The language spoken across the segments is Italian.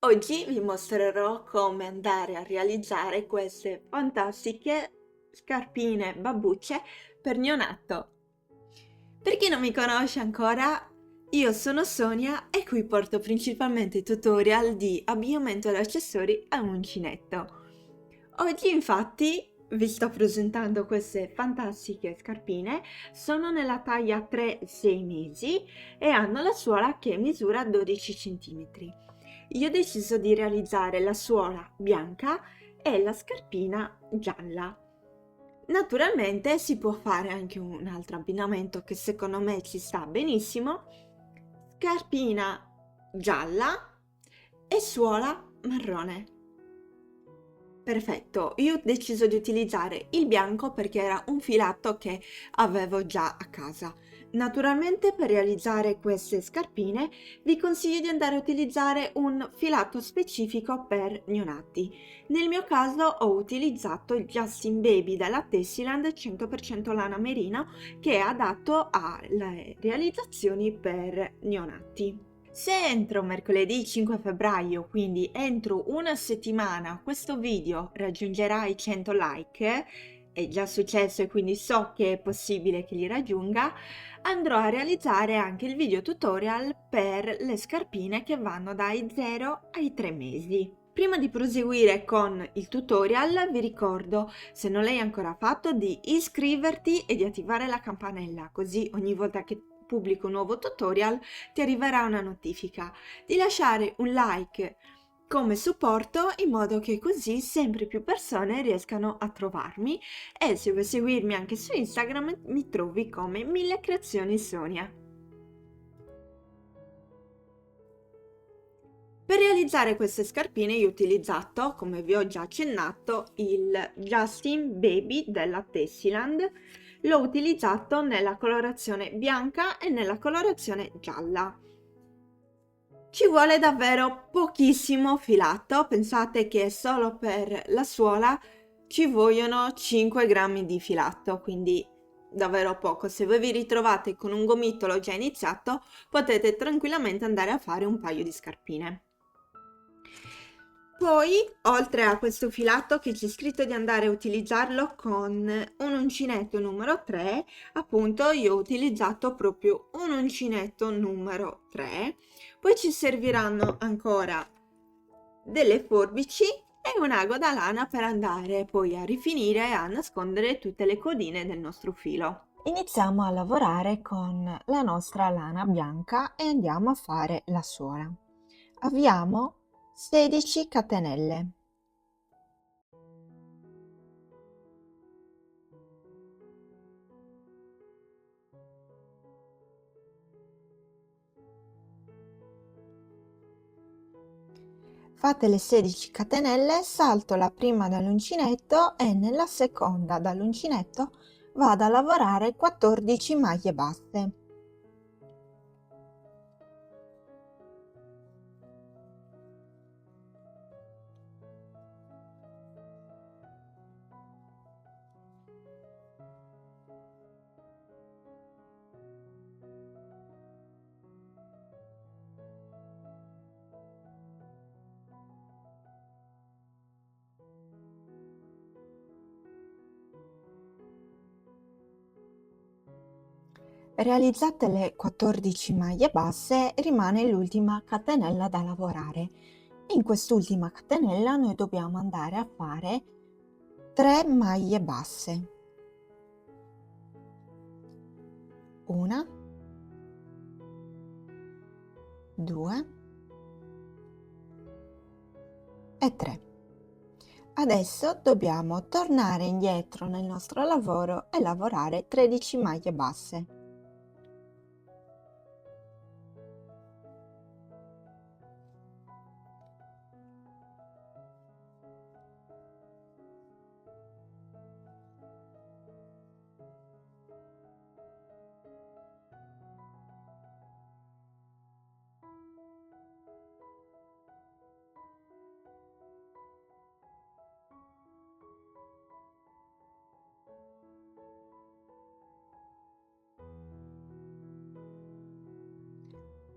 Oggi vi mostrerò come andare a realizzare queste fantastiche scarpine babbucce per neonato. Per chi non mi conosce ancora, io sono Sonia e qui porto principalmente tutorial di abbigliamento ed accessori a uncinetto. Oggi infatti vi sto presentando queste fantastiche scarpine, sono nella taglia 3-6 mesi e hanno la suola che misura 12 cm. Io ho deciso di realizzare la suola bianca e la scarpina gialla. Naturalmente si può fare anche un altro abbinamento che secondo me ci sta benissimo: scarpina gialla e suola marrone. Perfetto, io ho deciso di utilizzare il bianco perché era un filato che avevo già a casa. Naturalmente per realizzare queste scarpine vi consiglio di andare a utilizzare un filato specifico per neonati. Nel mio caso ho utilizzato il Justin Baby della Tessiland 100% lana merino, che è adatto alle realizzazioni per neonati. Se entro mercoledì 5 febbraio, quindi entro una settimana, questo video raggiungerà i 100 like, è già successo e quindi so che è possibile che li raggiunga, andrò a realizzare anche il video tutorial per le scarpine che vanno dai 0 ai 3 mesi. Prima di proseguire con il tutorial vi ricordo, se non l'hai ancora fatto, di iscriverti e di attivare la campanella, così ogni volta che pubblico un nuovo tutorial ti arriverà una notifica, di lasciare un like come supporto in modo che così sempre più persone riescano a trovarmi, e se vuoi seguirmi anche su Instagram mi trovi come Mille Creazioni Sonia. Per realizzare queste scarpine io ho utilizzato, come vi ho già accennato, il Justin Baby della Tessiland. L'ho utilizzato nella colorazione bianca e nella colorazione gialla. Ci vuole davvero pochissimo filato, pensate che solo per la suola ci vogliono 5 grammi di filato, quindi davvero poco. Se voi vi ritrovate con un gomitolo già iniziato, potete tranquillamente andare a fare un paio di scarpine. Poi, oltre a questo filato che c'è scritto di andare a utilizzarlo con un uncinetto numero 3, appunto io ho utilizzato proprio un uncinetto numero 3. Poi ci serviranno ancora delle forbici e un ago da lana per andare poi a rifinire e a nascondere tutte le codine del nostro filo. Iniziamo a lavorare con la nostra lana bianca e andiamo a fare la suola. Avviamo 16 catenelle. Fate le 16 catenelle, salto la prima dall'uncinetto e nella seconda dall'uncinetto vado a lavorare 14 maglie basse. Realizzate le 14 maglie basse, rimane l'ultima catenella da lavorare. In quest'ultima catenella noi dobbiamo andare a fare 3 maglie basse. Una, 2 e 3. Adesso dobbiamo tornare indietro nel nostro lavoro e lavorare 13 maglie basse.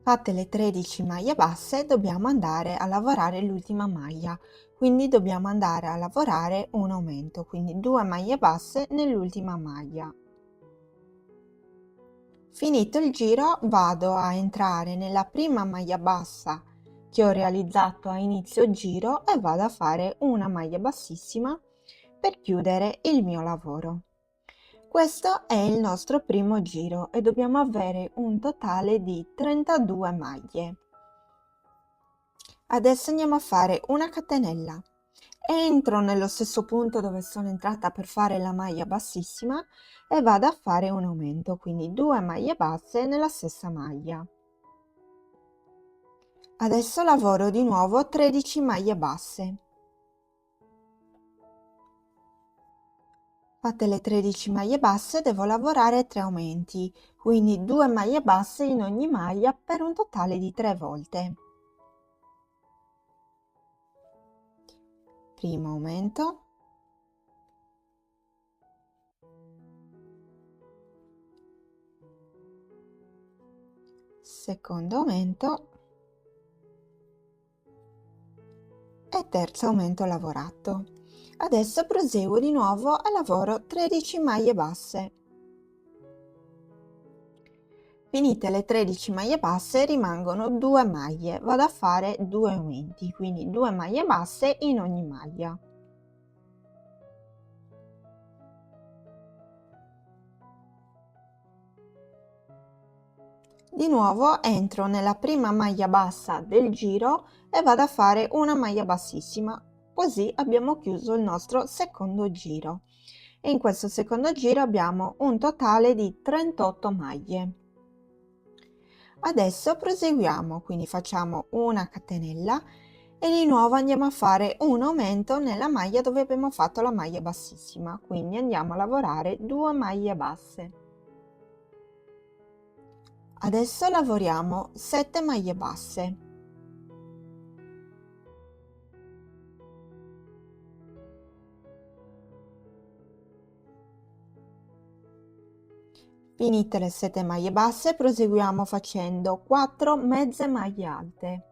Fatte le 13 maglie basse, dobbiamo andare a lavorare l'ultima maglia, quindi dobbiamo andare a lavorare un aumento, quindi 2 maglie basse nell'ultima maglia. Finito il giro, vado a entrare nella prima maglia bassa che ho realizzato a inizio giro e vado a fare una maglia bassissima per chiudere il mio lavoro. Questo è il nostro primo giro e dobbiamo avere un totale di 32 maglie. Adesso andiamo a fare una catenella. Entro nello stesso punto dove sono entrata per fare la maglia bassissima e vado a fare un aumento, quindi 2 maglie basse nella stessa maglia. Adesso lavoro di nuovo 13 maglie basse. Fatte le 13 maglie basse devo lavorare 3 aumenti, quindi 2 maglie basse in ogni maglia per un totale di 3 volte. Primo aumento, secondo aumento e terzo aumento lavorato. Adesso proseguo di nuovo e lavoro 13 maglie basse. Finite le 13 maglie basse rimangono 2 maglie, vado a fare 2 aumenti, quindi 2 maglie basse in ogni maglia. Di nuovo entro nella prima maglia bassa del giro e vado a fare una maglia bassissima, così abbiamo chiuso il nostro secondo giro. E in questo secondo giro abbiamo un totale di 38 maglie. Adesso proseguiamo, quindi facciamo una catenella e di nuovo andiamo a fare un aumento nella maglia dove abbiamo fatto la maglia bassissima, quindi andiamo a lavorare 2 maglie basse. Adesso lavoriamo 7 maglie basse. Finite le 7 maglie basse, proseguiamo facendo 4 mezze maglie alte.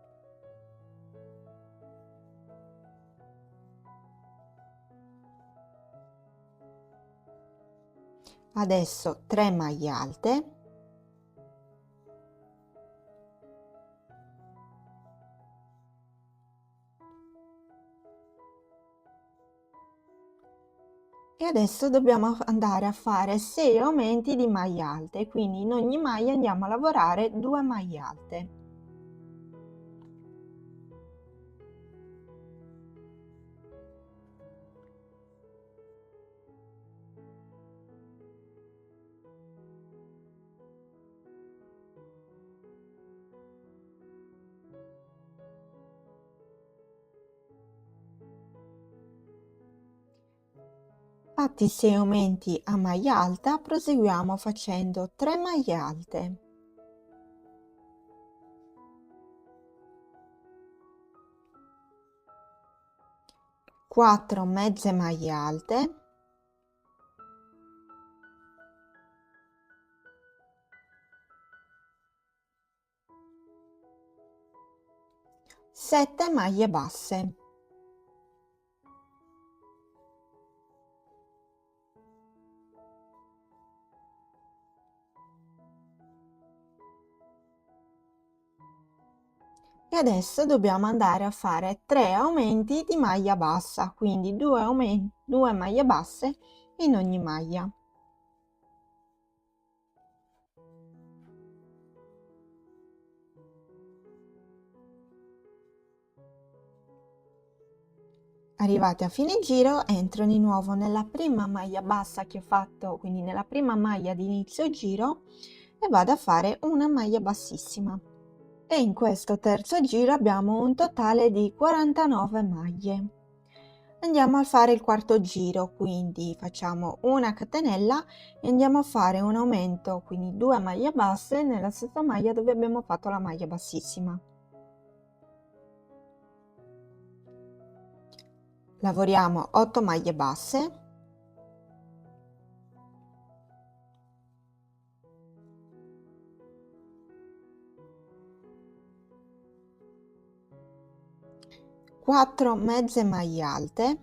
Adesso 3 maglie alte. E adesso dobbiamo andare a fare 6 aumenti di maglie alte, quindi in ogni maglia andiamo a lavorare 2 maglie alte. Fatti 6 aumenti a maglia alta, proseguiamo facendo 3 maglie alte. 4 mezze maglie alte. 7 maglie basse. E adesso dobbiamo andare a fare 3 aumenti di maglia bassa, quindi 2 maglie basse in ogni maglia. Arrivati a fine giro, entro di nuovo nella prima maglia bassa che ho fatto, quindi nella prima maglia di inizio giro, e vado a fare una maglia bassissima. E in questo terzo giro abbiamo un totale di 49 maglie. Andiamo a fare il quarto giro, quindi facciamo una catenella e andiamo a fare un aumento, quindi 2 maglie basse nella stessa maglia dove abbiamo fatto la maglia bassissima. Lavoriamo 8 maglie basse. 4 mezze maglie alte,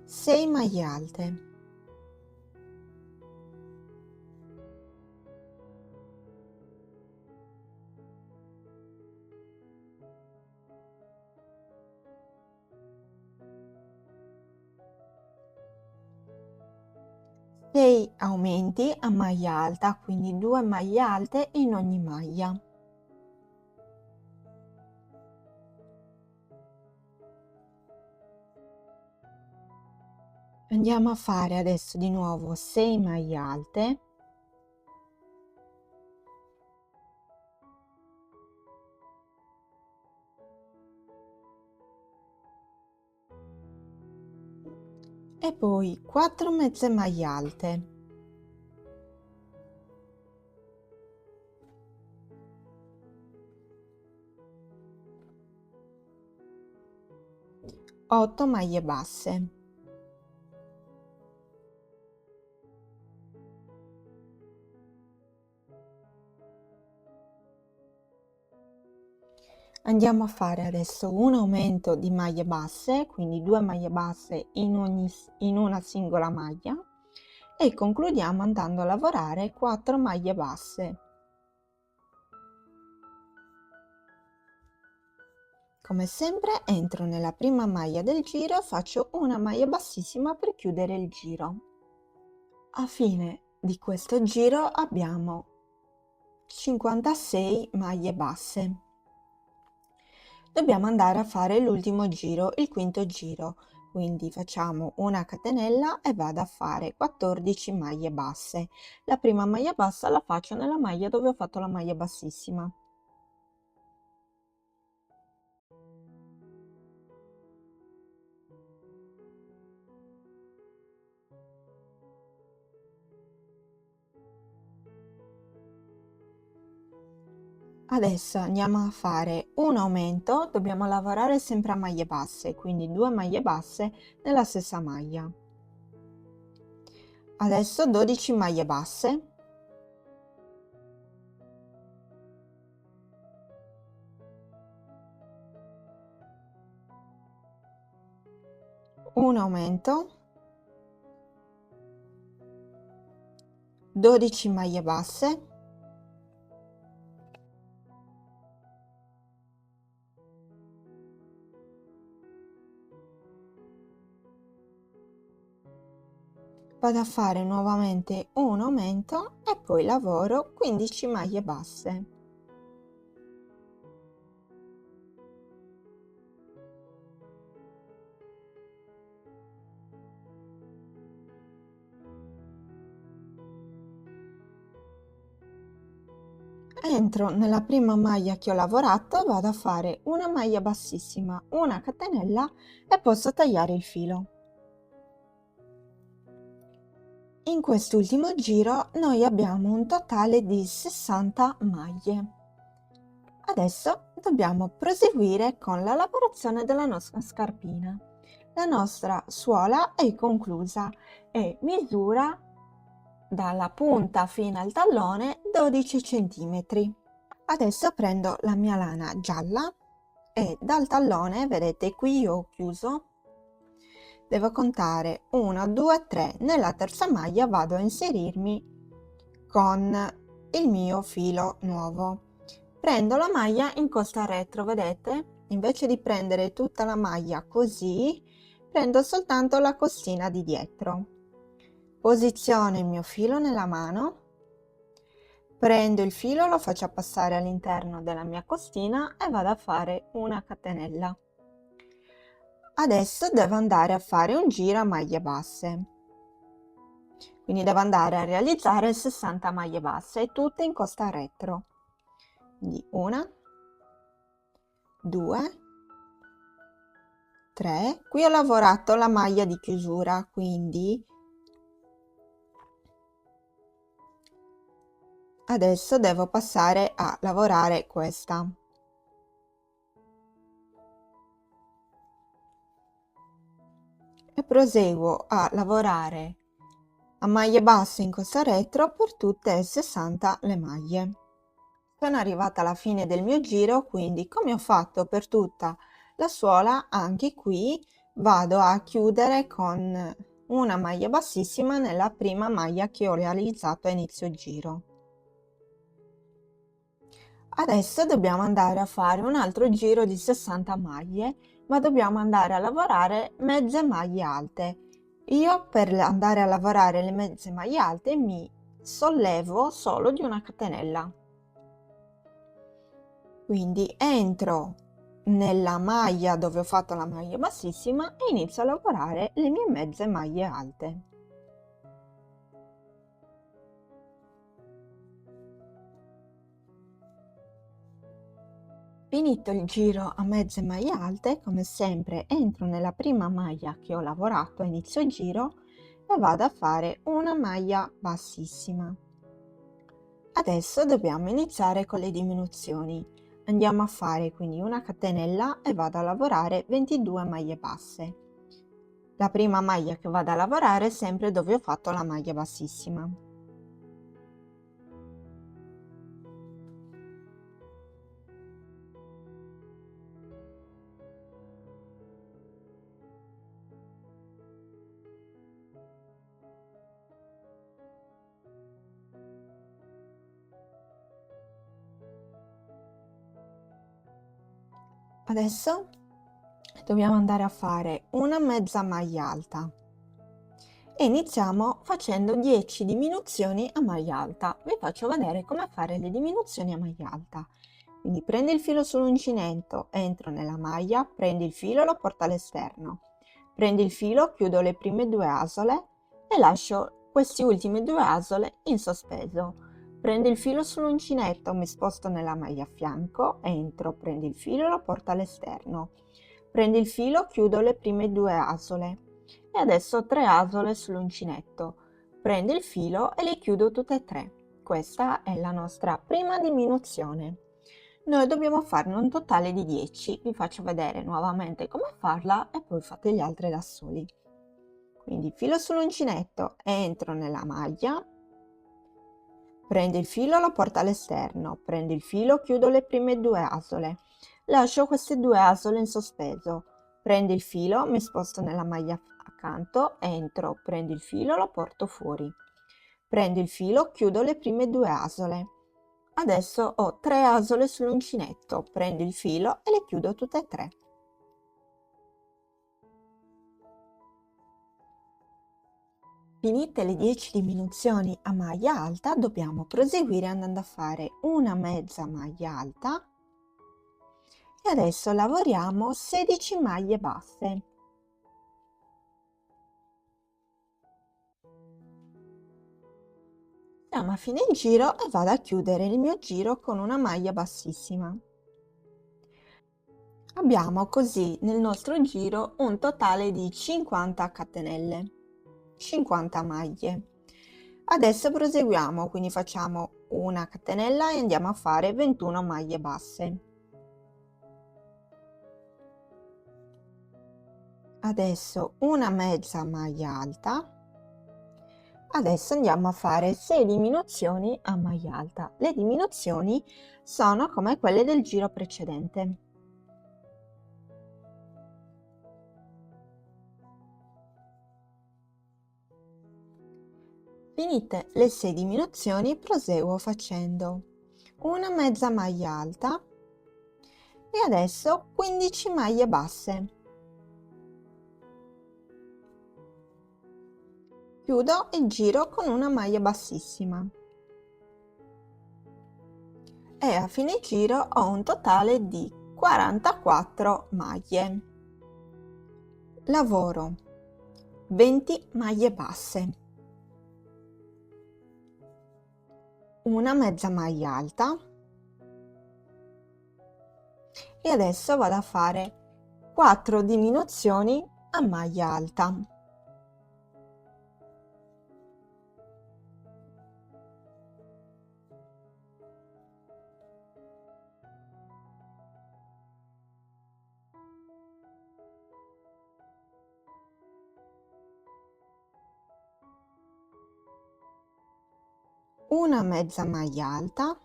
sei maglie alte, sei aumenti a maglia alta, quindi 2 maglie alte in ogni maglia. Andiamo a fare adesso di nuovo 6 maglie alte, e poi 4 mezze maglie alte, 8 maglie basse, andiamo a fare adesso un aumento di maglie basse, quindi 2 maglie basse in una singola maglia, e concludiamo andando a lavorare 4 maglie basse. Come sempre entro nella prima maglia del giro e faccio una maglia bassissima per chiudere il giro. A fine di questo giro abbiamo 56 maglie basse. Dobbiamo andare a fare l'ultimo giro, il quinto giro, quindi facciamo una catenella e vado a fare 14 maglie basse. La prima maglia bassa la faccio nella maglia dove ho fatto la maglia bassissima. Adesso andiamo a fare un aumento, dobbiamo lavorare sempre a maglie basse, quindi 2 maglie basse nella stessa maglia. Adesso 12 maglie basse, un aumento, 12 maglie basse, vado a fare nuovamente un aumento e poi lavoro 15 maglie basse. Entro nella prima maglia che ho lavorato, vado a fare una maglia bassissima, una catenella e posso tagliare il filo. In quest'ultimo giro noi abbiamo un totale di 60 maglie. Adesso dobbiamo proseguire con la lavorazione della nostra scarpina. La nostra suola è conclusa e misura dalla punta fino al tallone 12 cm. Adesso prendo la mia lana gialla e dal tallone, vedete qui io ho chiuso, devo contare 1, 2, 3, nella terza maglia vado a inserirmi con il mio filo nuovo. Prendo la maglia in costa retro, vedete? Invece di prendere tutta la maglia così, prendo soltanto la costina di dietro. Posiziono il mio filo nella mano, prendo il filo, lo faccio passare all'interno della mia costina e vado a fare una catenella. Adesso devo andare a fare un giro a maglie basse, quindi devo andare a realizzare 60 maglie basse, tutte in costa retro. Quindi 1, 2, 3. Qui ho lavorato la maglia di chiusura, quindi adesso devo passare a lavorare questa. e proseguo a lavorare a maglie basse in corsa retro per tutte e 60 le maglie. Sono arrivata alla fine del mio giro, quindi come ho fatto per tutta la suola, anche qui vado a chiudere con una maglia bassissima nella prima maglia che ho realizzato a inizio giro. Adesso dobbiamo andare a fare un altro giro di 60 maglie, ma dobbiamo andare a lavorare mezze maglie alte. Io per andare a lavorare le mezze maglie alte mi sollevo solo di una catenella. Quindi entro nella maglia dove ho fatto la maglia bassissima e inizio a lavorare le mie mezze maglie alte. Finito il giro a mezze maglie alte, come sempre entro nella prima maglia che ho lavorato a inizio giro e vado a fare una maglia bassissima. Adesso dobbiamo iniziare con le diminuzioni. Andiamo a fare quindi una catenella e vado a lavorare 22 maglie basse. La prima maglia che vado a lavorare è sempre dove ho fatto la maglia bassissima. Adesso dobbiamo andare a fare una mezza maglia alta e iniziamo facendo 10 diminuzioni a maglia alta. Vi faccio vedere come fare le diminuzioni a maglia alta. Quindi prendi il filo sull'uncinetto, entro nella maglia, prendi il filo e lo porto all'esterno. Prendi il filo, chiudo le prime due asole e lascio queste ultime due asole in sospeso. Prendi il filo sull'uncinetto, mi sposto nella maglia a fianco, entro, prendi il filo e lo porto all'esterno. Prendi il filo, chiudo le prime due asole e adesso ho 3 asole sull'uncinetto. Prendi il filo e le chiudo tutte e 3. Questa è la nostra prima diminuzione. Noi dobbiamo farne un totale di 10. Vi faccio vedere nuovamente come farla e poi fate gli altri da soli. Quindi filo sull'uncinetto, entro nella maglia, prendi il filo, lo porto all'esterno, prendi il filo, chiudo le prime due asole, lascio queste due asole in sospeso, prendi il filo, mi sposto nella maglia accanto, entro, prendi il filo, lo porto fuori, prendi il filo, chiudo le prime due asole. Adesso ho 3 asole sull'uncinetto, prendi il filo e le chiudo tutte e 3. Finite le 10 diminuzioni a maglia alta, dobbiamo proseguire andando a fare una mezza maglia alta e adesso lavoriamo 16 maglie basse. Siamo a fine giro e vado a chiudere il mio giro con una maglia bassissima. Abbiamo così nel nostro giro un totale di 50 catenelle, 50 maglie. Adesso proseguiamo, quindi facciamo una catenella e andiamo a fare 21 maglie basse. Adesso una mezza maglia alta. Adesso andiamo a fare 6 diminuzioni a maglia alta. Le diminuzioni sono come quelle del giro precedente. Finite le 6 diminuzioni, proseguo facendo una mezza maglia alta e adesso 15 maglie basse. Chiudo il giro con una maglia bassissima e a fine giro ho un totale di 44 maglie. Lavoro 20 maglie basse, una mezza maglia alta e adesso vado a fare 4 diminuzioni a maglia alta. una mezza maglia alta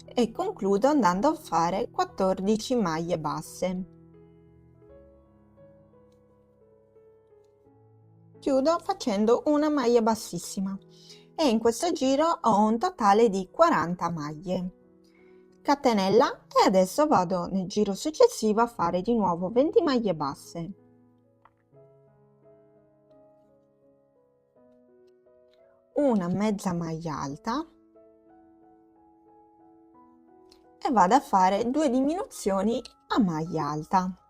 e concludo andando a fare 14 maglie basse. Chiudo facendo una maglia bassissima e in questo giro ho un totale di 40 maglie. Catenella e adesso vado nel giro successivo a fare di nuovo 20 maglie basse. Una mezza maglia alta e vado a fare 2 diminuzioni a maglia alta.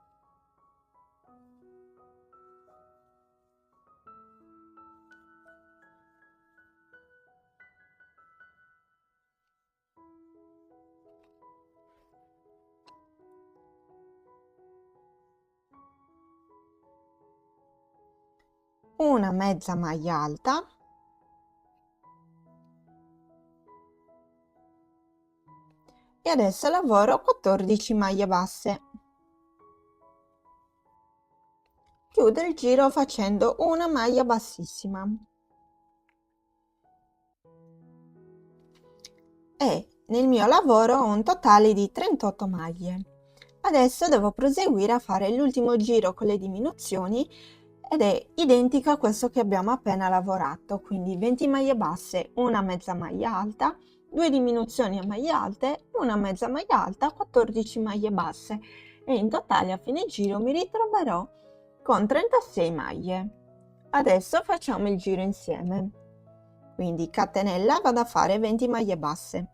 Una mezza maglia alta e adesso lavoro 14 maglie basse. Chiudo il giro facendo una maglia bassissima e nel mio lavoro ho un totale di 38 maglie. Adesso devo proseguire a fare l'ultimo giro con le diminuzioni ed è identico a questo che abbiamo appena lavorato, quindi 20 maglie basse, una mezza maglia alta, 2 diminuzioni a maglie alte, una mezza maglia alta, 14 maglie basse e in totale a fine giro mi ritroverò con 36 maglie. Adesso facciamo il giro insieme. Quindi catenella, vado a fare 20 maglie basse.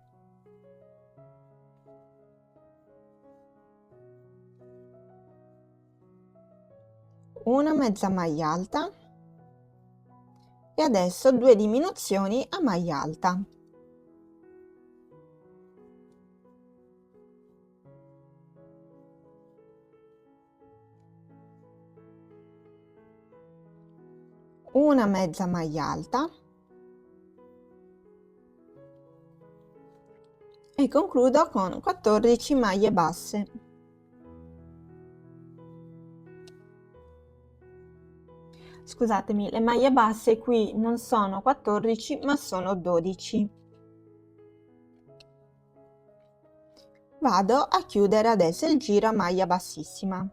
Una mezza maglia alta e adesso 2 diminuzioni a maglia alta. Una mezza maglia alta e concludo con 14 maglie basse. Scusatemi, le maglie basse qui non sono 14 ma sono 12. Vado a chiudere adesso il giro a maglia bassissima.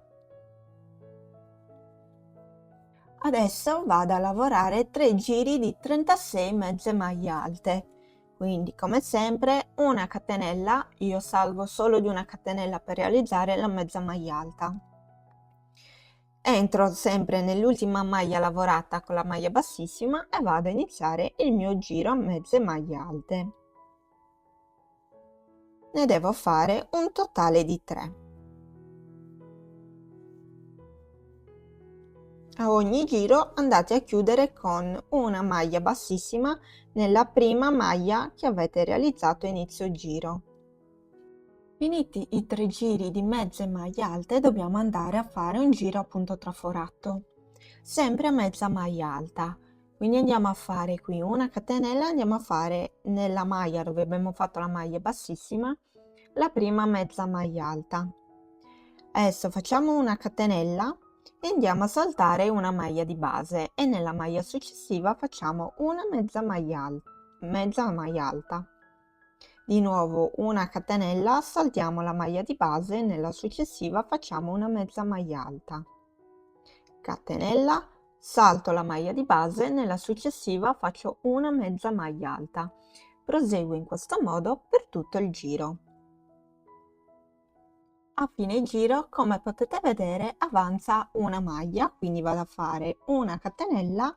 Adesso vado a lavorare 3 giri di 36 mezze maglie alte. Quindi come sempre una catenella, io salgo solo di una catenella per realizzare la mezza maglia alta. Entro sempre nell'ultima maglia lavorata con la maglia bassissima e vado a iniziare il mio giro a mezze maglie alte. Ne devo fare un totale di 3. A ogni giro andate a chiudere con una maglia bassissima nella prima maglia che avete realizzato a inizio giro. Finiti i 3 giri di mezze maglie alte dobbiamo andare a fare un giro a punto traforato, sempre a mezza maglia alta. Quindi andiamo a fare qui una catenella, andiamo a fare nella maglia dove abbiamo fatto la maglia bassissima la prima mezza maglia alta. Adesso facciamo una catenella e andiamo a saltare una maglia di base e nella maglia successiva facciamo una mezza maglia alta. Di nuovo una catenella, saltiamo la maglia di base, nella successiva facciamo una mezza maglia alta. Catenella, salto la maglia di base, nella successiva faccio una mezza maglia alta. Proseguo in questo modo per tutto il giro. A fine giro, come potete vedere, avanza una maglia, quindi vado a fare una catenella,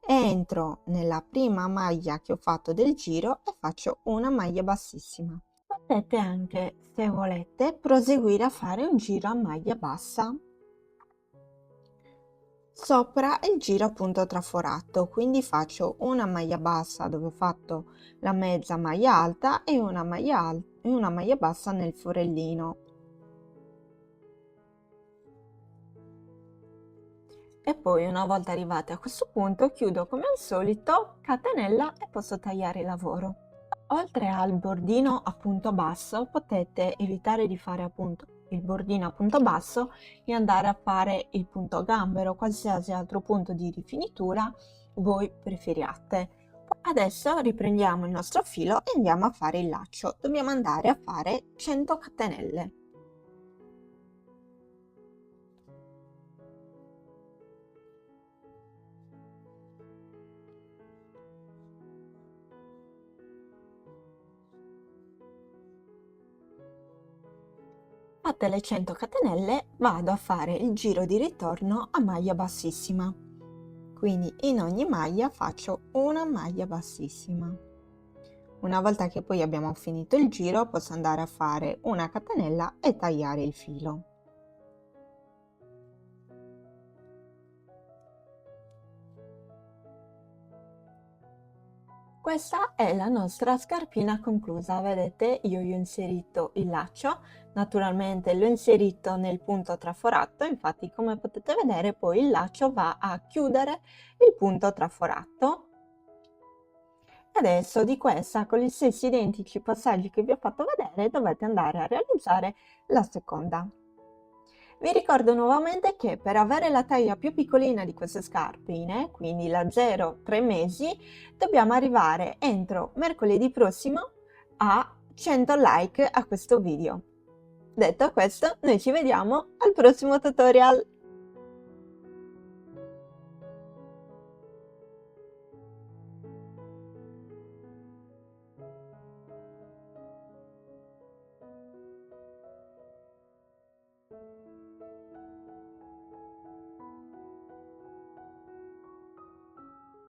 entro nella prima maglia che ho fatto del giro e faccio una maglia bassissima. Potete anche, se volete, proseguire a fare un giro a maglia bassa sopra il giro a punto traforato, quindi faccio una maglia bassa dove ho fatto la mezza maglia alta e una maglia bassa nel forellino. E poi una volta arrivati a questo punto chiudo come al solito, catenella e posso tagliare il lavoro. Oltre al bordino a punto basso potete evitare di fare appunto il bordino a punto basso e andare a fare il punto gambero o qualsiasi altro punto di rifinitura voi preferiate. Adesso riprendiamo il nostro filo e andiamo a fare il laccio. Dobbiamo andare a fare 100 catenelle. Fatte le 100 catenelle vado a fare il giro di ritorno a maglia bassissima. Quindi in ogni maglia faccio una maglia bassissima. Una volta che poi abbiamo finito il giro posso andare a fare una catenella e tagliare il filo. Questa è la nostra scarpina conclusa, vedete io ho inserito il laccio, naturalmente l'ho inserito nel punto traforato, infatti come potete vedere poi il laccio va a chiudere il punto traforato. Adesso di questa con gli stessi identici passaggi che vi ho fatto vedere dovete andare a realizzare la seconda. Vi ricordo nuovamente che per avere la taglia più piccolina di queste scarpine, quindi la 0-3 mesi, dobbiamo arrivare entro mercoledì prossimo a 100 like a questo video. Detto questo, noi ci vediamo al prossimo tutorial!